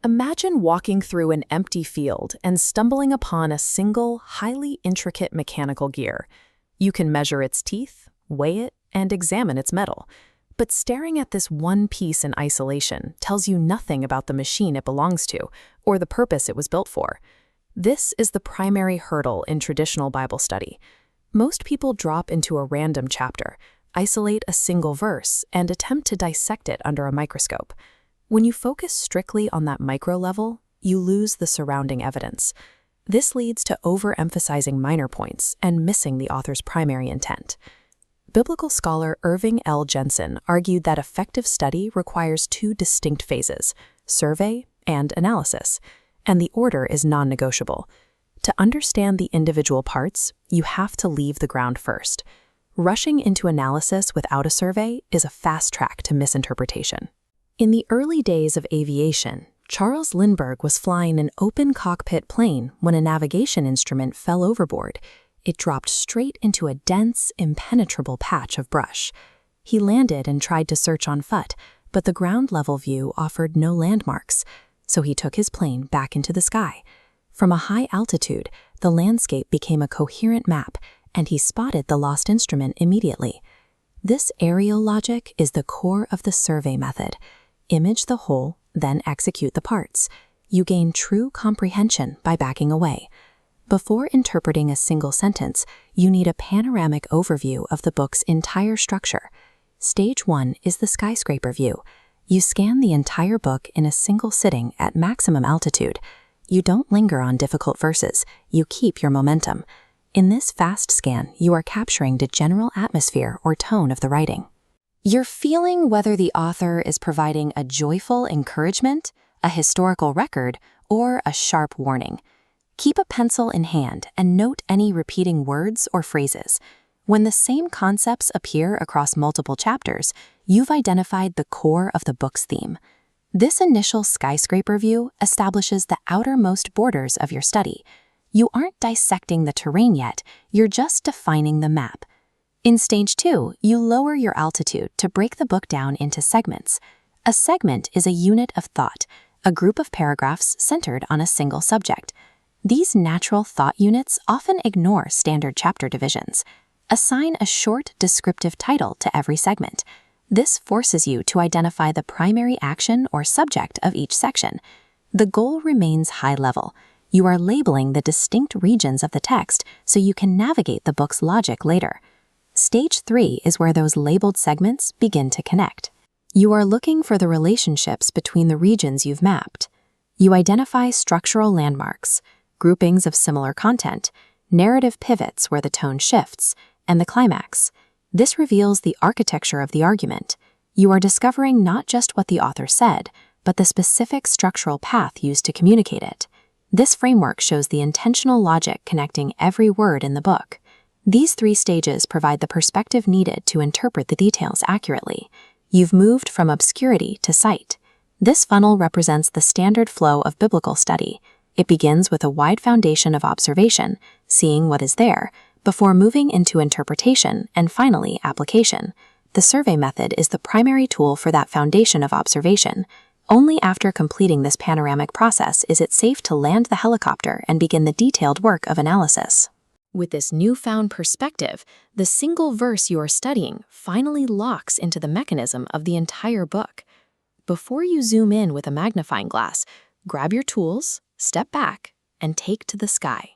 Imagine walking through an empty field and stumbling upon a single, highly intricate mechanical gear. You can measure its teeth, weigh it, and examine its metal. But staring at this one piece in isolation tells you nothing about the machine it belongs to or the purpose it was built for. This is the primary hurdle in traditional Bible study. Most people drop into a random chapter, isolate a single verse, and attempt to dissect it under a microscope. When you focus strictly on that micro level, you lose the surrounding evidence. This leads to overemphasizing minor points and missing the author's primary intent. Biblical scholar Irving L. Jensen argued that effective study requires two distinct phases, survey and analysis, and the order is non-negotiable. To understand the individual parts, you have to leave the ground first. Rushing into analysis without a survey is a fast track to misinterpretation. In the early days of aviation, Charles Lindbergh was flying an open cockpit plane when a navigation instrument fell overboard. It dropped straight into a dense, impenetrable patch of brush. He landed and tried to search on foot, but the ground-level view offered no landmarks, so he took his plane back into the sky. From a high altitude, the landscape became a coherent map, and he spotted the lost instrument immediately. This aerial logic is the core of the survey method. Image the whole, then execute the parts. You gain true comprehension by backing away. Before interpreting a single sentence, you need a panoramic overview of the book's entire structure. Stage 1 is the skyscraper view. You scan the entire book in a single sitting at maximum altitude. You don't linger on difficult verses, you keep your momentum. In this fast scan, you are capturing the general atmosphere or tone of the writing. You're feeling whether the author is providing a joyful encouragement, a historical record, or a sharp warning. Keep a pencil in hand and note any repeating words or phrases. When the same concepts appear across multiple chapters, you've identified the core of the book's theme. This initial skyscraper view establishes the outermost borders of your study. You aren't dissecting the terrain yet, you're just defining the map. In stage 2, you lower your altitude to break the book down into segments. A segment is a unit of thought, a group of paragraphs centered on a single subject. These natural thought units often ignore standard chapter divisions. Assign a short, descriptive title to every segment. This forces you to identify the primary action or subject of each section. The goal remains high level. You are labeling the distinct regions of the text so you can navigate the book's logic later. Stage 3 is where those labeled segments begin to connect. You are looking for the relationships between the regions you've mapped. You identify structural landmarks, groupings of similar content, narrative pivots where the tone shifts, and the climax. This reveals the architecture of the argument. You are discovering not just what the author said, but the specific structural path used to communicate it. This framework shows the intentional logic connecting every word in the book. These 3 stages provide the perspective needed to interpret the details accurately. You've moved from obscurity to sight. This funnel represents the standard flow of biblical study. It begins with a wide foundation of observation, seeing what is there, before moving into interpretation and finally application. The survey method is the primary tool for that foundation of observation. Only after completing this panoramic process is it safe to land the helicopter and begin the detailed work of analysis. With this newfound perspective, the single verse you are studying finally locks into the mechanism of the entire book. Before you zoom in with a magnifying glass, grab your tools, step back, and take to the sky.